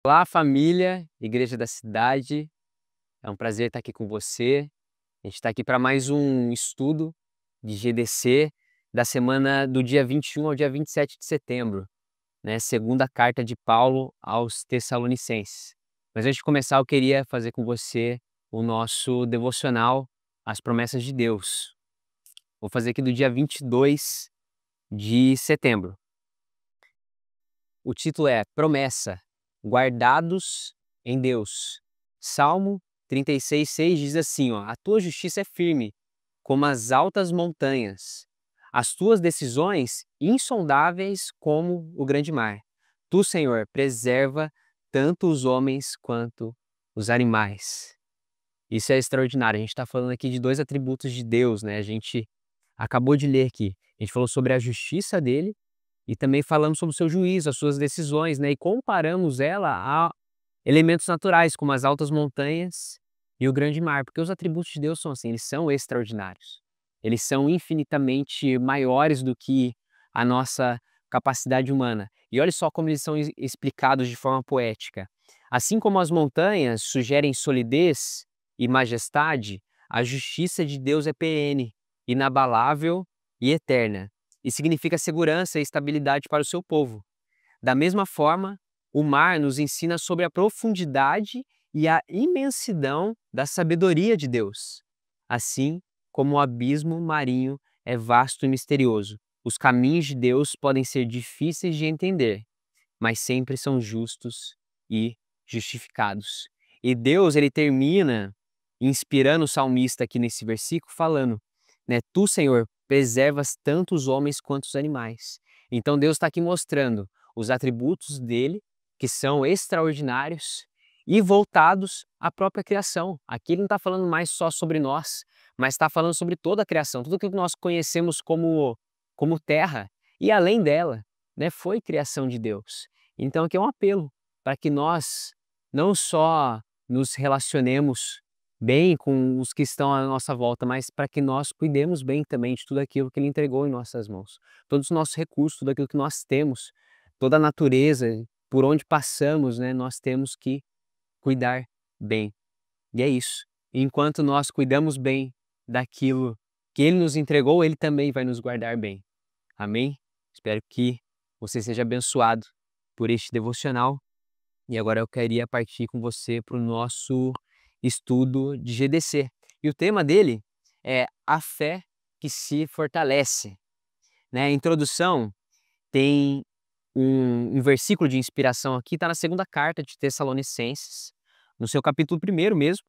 Olá, família, Igreja da Cidade. É um prazer estar aqui com você. A gente está aqui para mais um estudo de GDC da semana do dia 21 ao dia 27 de setembro, né? Segunda carta de Paulo aos Tessalonicenses. Mas antes de começar, eu queria fazer com você o nosso devocional, As Promessas de Deus. Vou fazer aqui do dia 22 de setembro. O título é Promessa, guardados em Deus. Salmo 36:6 diz assim, ó: a tua justiça é firme, como as altas montanhas, as tuas decisões insondáveis como o grande mar. Tu, Senhor, preserva tanto os homens quanto os animais. Isso é extraordinário. A gente está falando aqui de dois atributos de Deus, né? A gente acabou de ler aqui. A gente falou sobre a justiça dele e também falamos sobre o seu juízo, as suas decisões, né? E comparamos ela a elementos naturais, como as altas montanhas e o grande mar, porque os atributos de Deus são assim, eles são extraordinários. Eles são infinitamente maiores do que a nossa capacidade humana. E olha só como eles são explicados de forma poética. Assim como as montanhas sugerem solidez e majestade, a justiça de Deus é perene, inabalável e eterna, e significa segurança e estabilidade para o seu povo. Da mesma forma, o mar nos ensina sobre a profundidade e a imensidão da sabedoria de Deus, assim como o abismo marinho é vasto e misterioso. Os caminhos de Deus podem ser difíceis de entender, mas sempre são justos e justificados. E Deus, ele termina inspirando o salmista aqui nesse versículo falando, né, tu, Senhor, preservas tanto os homens quanto os animais. Então Deus está aqui mostrando os atributos dele, que são extraordinários e voltados à própria criação. Aqui ele não está falando mais só sobre nós, mas está falando sobre toda a criação, tudo aquilo que nós conhecemos como terra e além dela, né, foi criação de Deus. Então aqui é um apelo para que nós não só nos relacionemos bem com os que estão à nossa volta, mas para que nós cuidemos bem também de tudo aquilo que Ele entregou em nossas mãos. Todos os nossos recursos, tudo aquilo que nós temos, toda a natureza, por onde passamos, né, nós temos que cuidar bem. E é isso. Enquanto nós cuidamos bem daquilo que Ele nos entregou, Ele também vai nos guardar bem. Amém? Espero que você seja abençoado por este devocional. E agora eu queria partir com você para o nosso estudo de GDC. E o tema dele é a fé que se fortalece. Né? A introdução tem um versículo de inspiração aqui, está na segunda carta de Tessalonicenses, no seu capítulo 1 mesmo,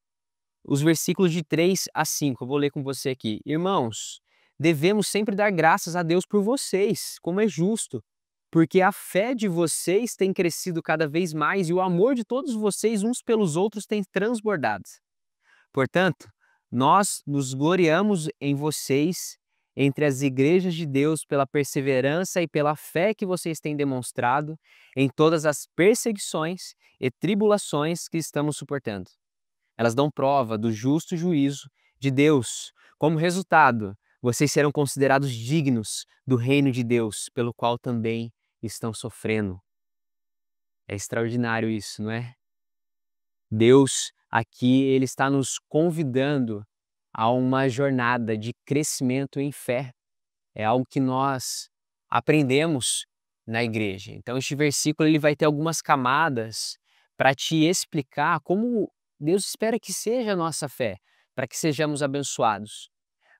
os versículos de 3 a 5. Eu vou ler com você aqui. Irmãos, devemos sempre dar graças a Deus por vocês, como é justo, porque a fé de vocês tem crescido cada vez mais e o amor de todos vocês uns pelos outros tem transbordado. Portanto, nós nos gloriamos em vocês, entre as igrejas de Deus, pela perseverança e pela fé que vocês têm demonstrado em todas as perseguições e tribulações que estamos suportando. Elas dão prova do justo juízo de Deus. Como resultado, vocês serão considerados dignos do reino de Deus, pelo qual também estão sofrendo. É extraordinário isso, não é? Deus aqui, ele está nos convidando a uma jornada de crescimento em fé. É algo que nós aprendemos na igreja. Então este versículo ele vai ter algumas camadas para te explicar como Deus espera que seja a nossa fé, para que sejamos abençoados.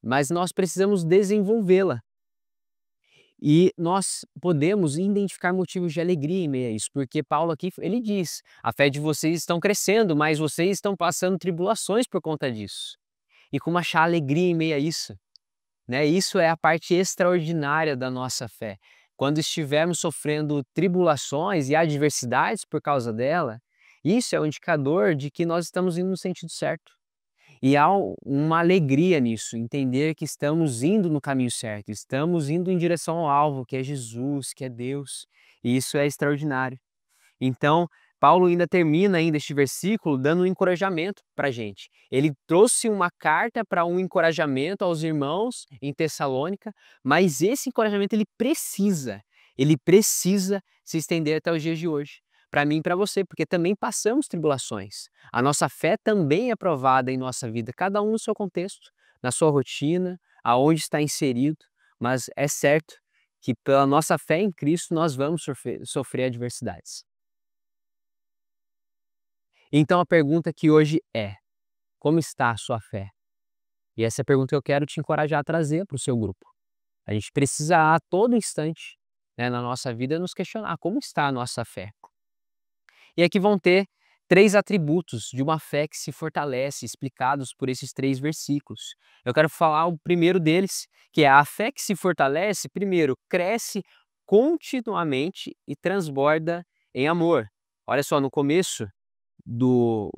Mas nós precisamos desenvolvê-la. E nós podemos identificar motivos de alegria em meio a isso, porque Paulo aqui, ele diz, a fé de vocês estão crescendo, mas vocês estão passando tribulações por conta disso. E como achar alegria em meio a isso? Né? Isso é a parte extraordinária da nossa fé. Quando estivermos sofrendo tribulações e adversidades por causa dela, isso é um indicador de que nós estamos indo no sentido certo. E há uma alegria nisso, entender que estamos indo no caminho certo, estamos indo em direção ao alvo, que é Jesus, que é Deus, e isso é extraordinário. Então, Paulo ainda termina ainda este versículo dando um encorajamento para a gente. Ele trouxe uma carta para um encorajamento aos irmãos em Tessalônica, mas esse encorajamento ele precisa se estender até os dias de hoje. para mim e para você, porque também passamos tribulações. A nossa fé também é provada em nossa vida, cada um no seu contexto, na sua rotina, aonde está inserido, mas é certo que pela nossa fé em Cristo nós vamos sofrer adversidades. Então a pergunta aqui hoje é: como está a sua fé? E essa é a pergunta que eu quero te encorajar a trazer para o seu grupo. A gente precisa a todo instante, né, na nossa vida nos questionar como está a nossa fé. E aqui vão ter 3 atributos de uma fé que se fortalece, explicados por esses 3 versículos. Eu quero falar o primeiro deles, que é a fé que se fortalece, primeiro, cresce continuamente e transborda em amor. Olha só, no começo do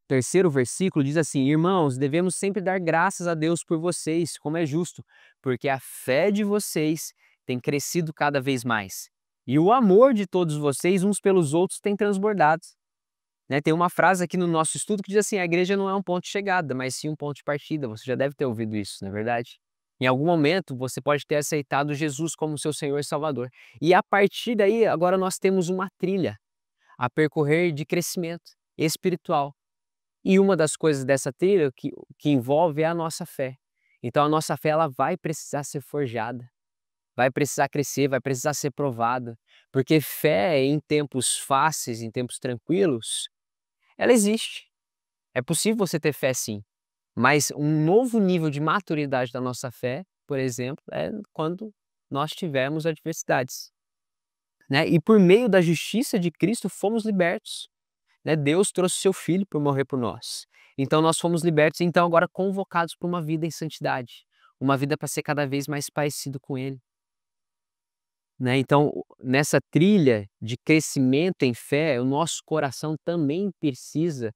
terceiro versículo diz assim: irmãos, devemos sempre dar graças a Deus por vocês, como é justo, porque a fé de vocês tem crescido cada vez mais. E o amor de todos vocês uns pelos outros tem transbordado. Né? Tem uma frase aqui no nosso estudo que diz assim: a igreja não é um ponto de chegada, mas sim um ponto de partida. Você já deve ter ouvido isso, não é verdade? Em algum momento você pode ter aceitado Jesus como seu Senhor e Salvador. E a partir daí, agora nós temos uma trilha a percorrer de crescimento espiritual. E uma das coisas dessa trilha que envolve é a nossa fé. Então a nossa fé ela vai precisar ser forjada, vai precisar crescer, vai precisar ser provada. Porque fé em tempos fáceis, em tempos tranquilos, ela existe. É possível você ter fé sim, mas um novo nível de maturidade da nossa fé, por exemplo, é quando nós tivermos adversidades. Né? E por meio da justiça de Cristo fomos libertos. Né? Deus trouxe seu Filho para morrer por nós. Então nós fomos libertos, então agora convocados para uma vida em santidade, uma vida para ser cada vez mais parecido com Ele. Né? Então, nessa trilha de crescimento em fé, o nosso coração também precisa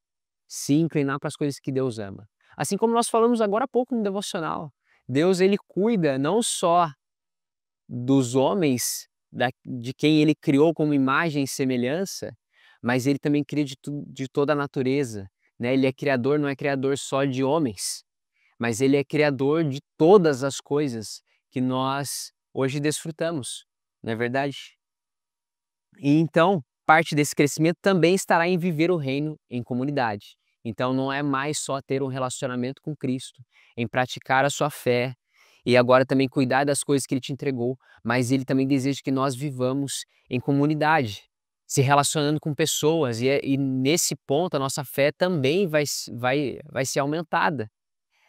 se inclinar para as coisas que Deus ama. Assim como nós falamos agora há pouco no devocional, Deus ele cuida não só dos homens, de quem Ele criou como imagem e semelhança, mas Ele também cria de toda a natureza. Né? Ele é criador, não é criador só de homens, mas Ele é criador de todas as coisas que nós hoje desfrutamos, não é verdade? E então, parte desse crescimento também estará em viver o reino em comunidade. Então não é mais só ter um relacionamento com Cristo, em praticar a sua fé e agora também cuidar das coisas que Ele te entregou, mas Ele também deseja que nós vivamos em comunidade, se relacionando com pessoas e nesse ponto a nossa fé também vai ser aumentada,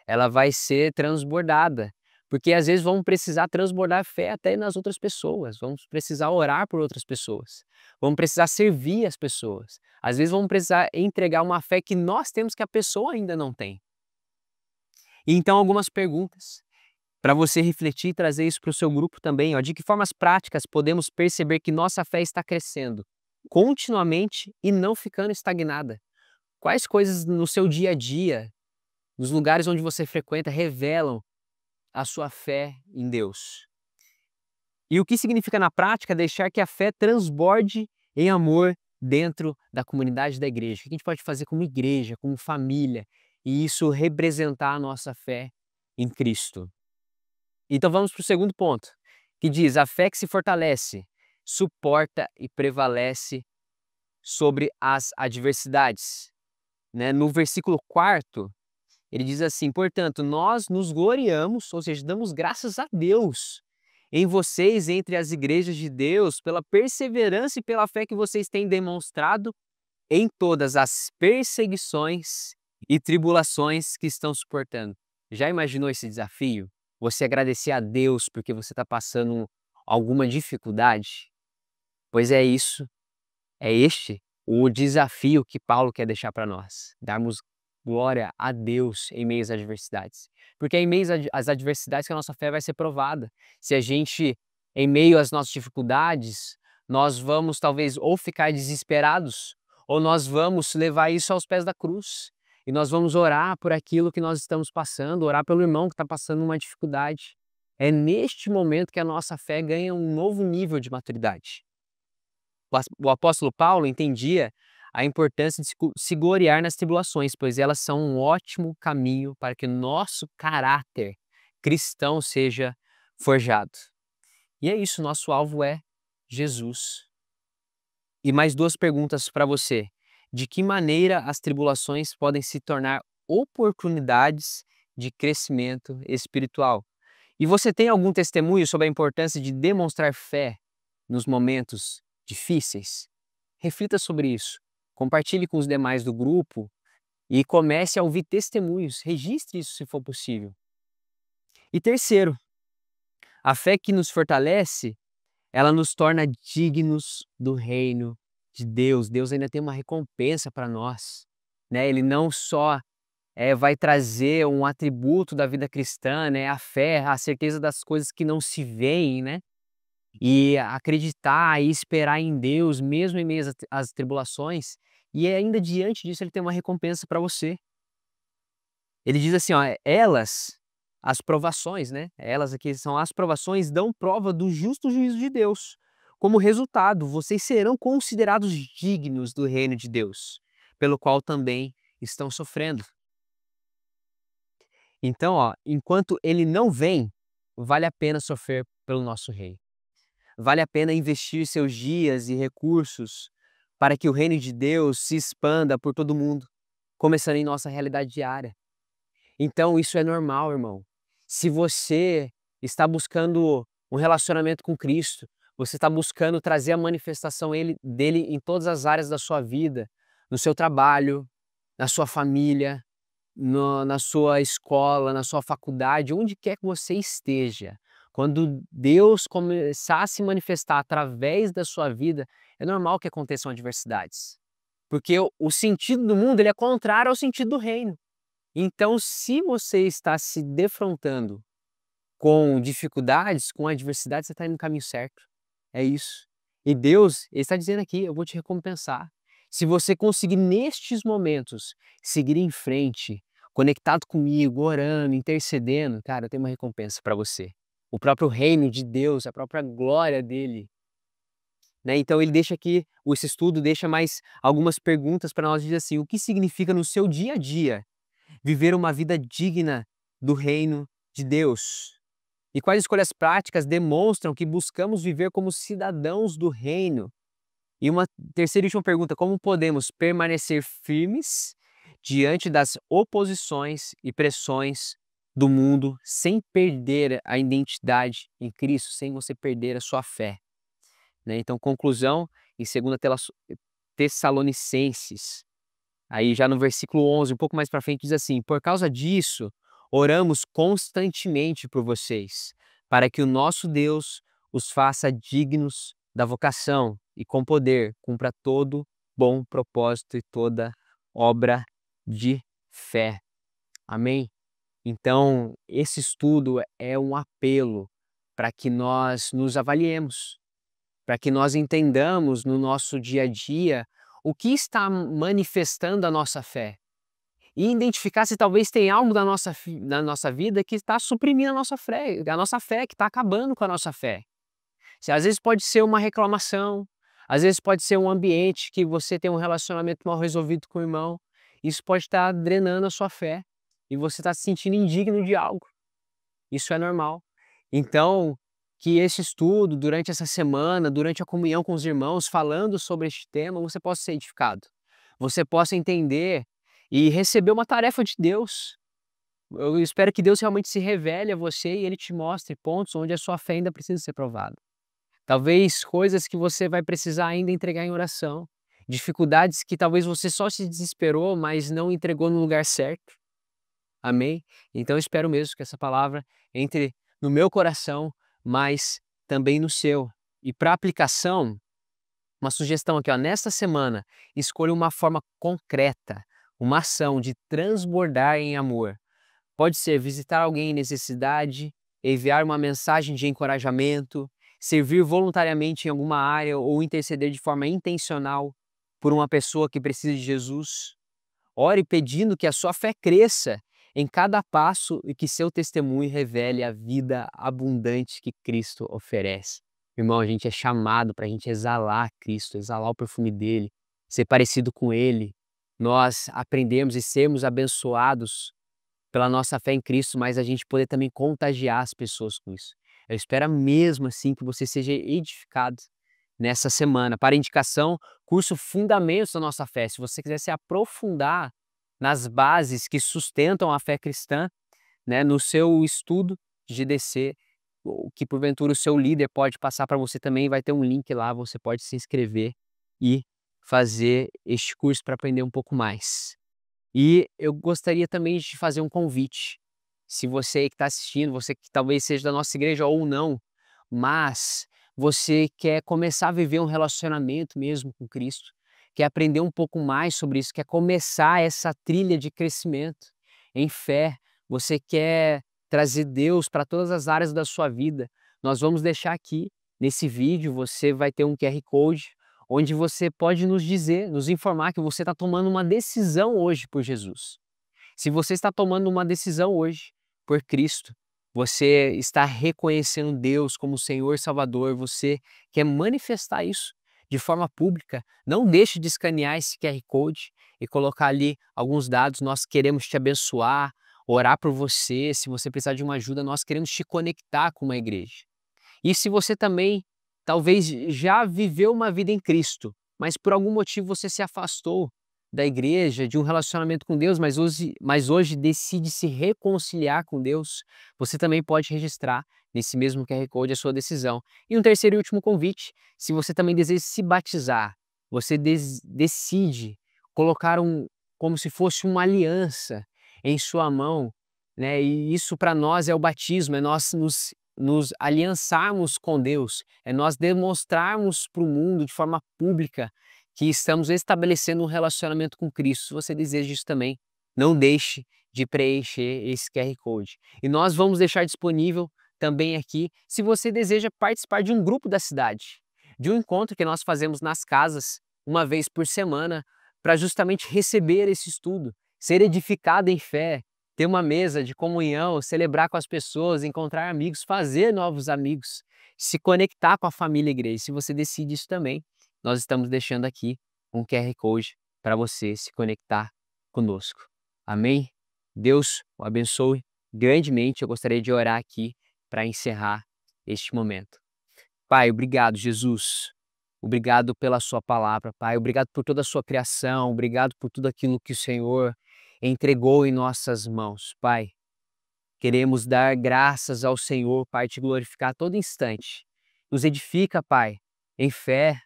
ela vai ser transbordada. Porque às vezes vamos precisar transbordar fé até nas outras pessoas, vamos precisar orar por outras pessoas, vamos precisar servir as pessoas. Às vezes vamos precisar entregar uma fé que nós temos que a pessoa ainda não tem. E então algumas perguntas para você refletir e trazer isso para o seu grupo também. Ó. De que formas práticas podemos perceber que nossa fé está crescendo continuamente e não ficando estagnada? Quais coisas no seu dia a dia, nos lugares onde você frequenta, revelam a sua fé em Deus? E o que significa na prática deixar que a fé transborde em amor dentro da comunidade da igreja? O que a gente pode fazer como igreja, como família, e isso representar a nossa fé em Cristo? Então vamos para o segundo ponto, que diz: a fé que se fortalece, suporta e prevalece sobre as adversidades. Né? No versículo 4, ele diz assim: portanto, nós nos gloriamos, ou seja, damos graças a Deus em vocês entre as igrejas de Deus, pela perseverança e pela fé que vocês têm demonstrado em todas as perseguições e tribulações que estão suportando. Já imaginou esse desafio? Você agradecer a Deus porque você está passando alguma dificuldade? Pois é isso, é este o desafio que Paulo quer deixar para nós, darmos glória a Deus em meio às adversidades. Porque é em meio às adversidades que a nossa fé vai ser provada. Se a gente, em meio às nossas dificuldades, nós vamos talvez ou ficar desesperados, ou nós vamos levar isso aos pés da cruz. E nós vamos orar por aquilo que nós estamos passando, orar pelo irmão que está passando uma dificuldade. É neste momento que a nossa fé ganha um novo nível de maturidade. O apóstolo Paulo entendia a importância de se gloriar nas tribulações, pois elas são um ótimo caminho para que o nosso caráter cristão seja forjado. E é isso, nosso alvo é Jesus. E mais duas perguntas para você. De que maneira as tribulações podem se tornar oportunidades de crescimento espiritual? E você tem algum testemunho sobre a importância de demonstrar fé nos momentos difíceis? Reflita sobre isso. Compartilhe com os demais do grupo e comece a ouvir testemunhos. Registre isso se for possível. E terceiro, a fé que nos fortalece, ela nos torna dignos do reino de Deus. Deus ainda tem uma recompensa para nós, né? Ele não só vai trazer um atributo da vida cristã, né? A fé, a certeza das coisas que não se veem, né? E acreditar e esperar em Deus, mesmo em meio às tribulações, e ainda diante disso ele tem uma recompensa para você. Ele diz assim, ó, as provações, né? Elas aqui são as provações, dão prova do justo juízo de Deus. Como resultado, vocês serão considerados dignos do reino de Deus, pelo qual também estão sofrendo. Então, ó, enquanto ele não vem, vale a pena sofrer pelo nosso rei. Vale a pena investir seus dias e recursos para que o reino de Deus se expanda por todo mundo, começando em nossa realidade diária. Então, isso é normal, irmão. Se você está buscando um relacionamento com Cristo, você está buscando trazer a manifestação dele em todas as áreas da sua vida, no seu trabalho, na sua família, na sua escola, na sua faculdade, onde quer que você esteja. Quando Deus começar a se manifestar através da sua vida, é normal que aconteçam adversidades. Porque o sentido do mundo ele é contrário ao sentido do reino. Então, se você está se defrontando com dificuldades, com adversidades, você está indo no caminho certo. É isso. E Deus, Ele está dizendo aqui, eu vou te recompensar. Se você conseguir nestes momentos seguir em frente, conectado comigo, orando, intercedendo, cara, eu tenho uma recompensa para você. O próprio reino de Deus, a própria glória dele, né? Então ele deixa aqui, esse estudo deixa mais algumas perguntas para nós, diz assim, o que significa no seu dia a dia viver uma vida digna do reino de Deus? E quais escolhas práticas demonstram que buscamos viver como cidadãos do reino? E uma terceira e última pergunta, como podemos permanecer firmes diante das oposições e pressões do mundo sem perder a identidade em Cristo, sem você perder a sua fé, né? Então, conclusão, em 2 Tessalonicenses, aí já no versículo 11, um pouco mais para frente, diz assim, por causa disso, oramos constantemente por vocês, para que o nosso Deus os faça dignos da vocação e com poder cumpra todo bom propósito e toda obra de fé. Amém? Então, esse estudo é um apelo para que nós nos avaliemos, para que nós entendamos no nosso dia a dia o que está manifestando a nossa fé e identificar se talvez tem algo na nossa vida que está suprimindo a nossa fé, que está acabando com a nossa fé. Se, às vezes pode ser uma reclamação, às vezes pode ser um ambiente que você tem um relacionamento mal resolvido com o irmão, isso pode estar drenando a sua fé e você está se sentindo indigno de algo. Isso é normal. Então, que esse estudo, durante essa semana, durante a comunhão com os irmãos, falando sobre este tema, você possa ser edificado. Você possa entender e receber uma tarefa de Deus. Eu espero que Deus realmente se revele a você e Ele te mostre pontos onde a sua fé ainda precisa ser provada. Talvez coisas que você vai precisar ainda entregar em oração. Dificuldades que talvez você só se desesperou, mas não entregou no lugar certo. Amém? Então eu espero mesmo que essa palavra entre no meu coração, mas também no seu. E para aplicação, uma sugestão aqui, ó, nesta semana, escolha uma forma concreta, uma ação de transbordar em amor. Pode ser visitar alguém em necessidade, enviar uma mensagem de encorajamento, servir voluntariamente em alguma área ou interceder de forma intencional por uma pessoa que precisa de Jesus. Ore pedindo que a sua fé cresça em cada passo e que seu testemunho revele a vida abundante que Cristo oferece. Irmão, a gente é chamado para a gente exalar Cristo, exalar o perfume dele, ser parecido com ele. Nós aprendemos e sermos abençoados pela nossa fé em Cristo, mas a gente poder também contagiar as pessoas com isso. Eu espero mesmo assim que você seja edificado nessa semana. Para indicação, curso Fundamentos da Nossa Fé. Se você quiser se aprofundar nas bases que sustentam a fé cristã, né, no seu estudo de GDC, o que porventura o seu líder pode passar para você também, vai ter um link lá, você pode se inscrever e fazer este curso para aprender um pouco mais. E eu gostaria também de te fazer um convite. Se você que está assistindo, você que talvez seja da nossa igreja ou não, mas você quer começar a viver um relacionamento mesmo com Cristo, quer aprender um pouco mais sobre isso, quer começar essa trilha de crescimento em fé, você quer trazer Deus para todas as áreas da sua vida, nós vamos deixar aqui nesse vídeo, você vai ter um QR Code onde você pode nos dizer, nos informar que você está tomando uma decisão hoje por Jesus. Se você está tomando uma decisão hoje por Cristo, você está reconhecendo Deus como Senhor e Salvador, você quer manifestar isso de forma pública, não deixe de escanear esse QR Code e colocar ali alguns dados. Nós queremos te abençoar, orar por você. Se você precisar de uma ajuda, nós queremos te conectar com uma igreja. E se você também talvez já viveu uma vida em Cristo, mas por algum motivo você se afastou da igreja, de um relacionamento com Deus, mas hoje decide se reconciliar com Deus, você também pode registrar nesse mesmo QR Code a sua decisão. E um terceiro e último convite, se você também deseja se batizar, você decide colocar como se fosse uma aliança em sua mão, né? E isso para nós é o batismo, é nós nos aliançarmos com Deus, é nós demonstrarmos para o mundo de forma pública que estamos estabelecendo um relacionamento com Cristo. Se você deseja isso também, não deixe de preencher esse QR Code. E nós vamos deixar disponível também aqui, se você deseja participar de um grupo da cidade, de um encontro que nós fazemos nas casas uma vez por semana, para justamente receber esse estudo, ser edificado em fé, ter uma mesa de comunhão, celebrar com as pessoas, encontrar amigos, fazer novos amigos, se conectar com a família igreja. Se você decide isso também, nós estamos deixando aqui um QR Code para você se conectar conosco. Amém? Deus o abençoe grandemente. Eu gostaria de orar aqui para encerrar este momento. Pai, obrigado, Jesus. Obrigado pela sua palavra, Pai. Obrigado por toda a sua criação. Obrigado por tudo aquilo que o Senhor entregou em nossas mãos, Pai. Queremos dar graças ao Senhor, Pai, te glorificar a todo instante. Nos edifica, Pai, em fé.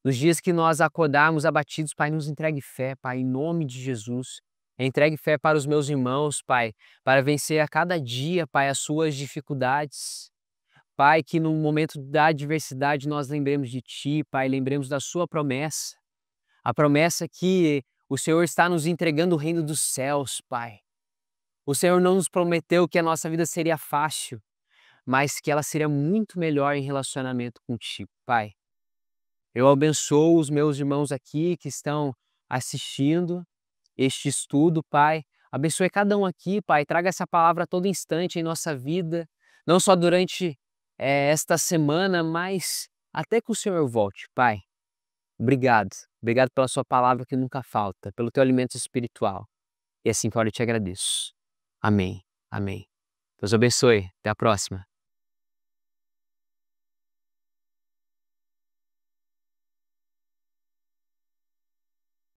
Nos dias que nós acordarmos abatidos, Pai, nos entregue fé, Pai, em nome de Jesus. Entregue fé para os meus irmãos, Pai, para vencer a cada dia, Pai, as suas dificuldades. Pai, que no momento da adversidade nós lembremos de Ti, Pai, lembremos da Sua promessa. A promessa que o Senhor está nos entregando o reino dos céus, Pai. O Senhor não nos prometeu que a nossa vida seria fácil, mas que ela seria muito melhor em relacionamento contigo, Pai. Eu abençoo os meus irmãos aqui que estão assistindo este estudo, Pai. Abençoe cada um aqui, Pai. Traga essa palavra a todo instante em nossa vida, não só durante esta semana, mas até que o Senhor volte, Pai. Obrigado. Obrigado pela sua palavra que nunca falta, pelo teu alimento espiritual. E assim, Pai, eu te agradeço. Amém. Amém. Deus abençoe. Até a próxima.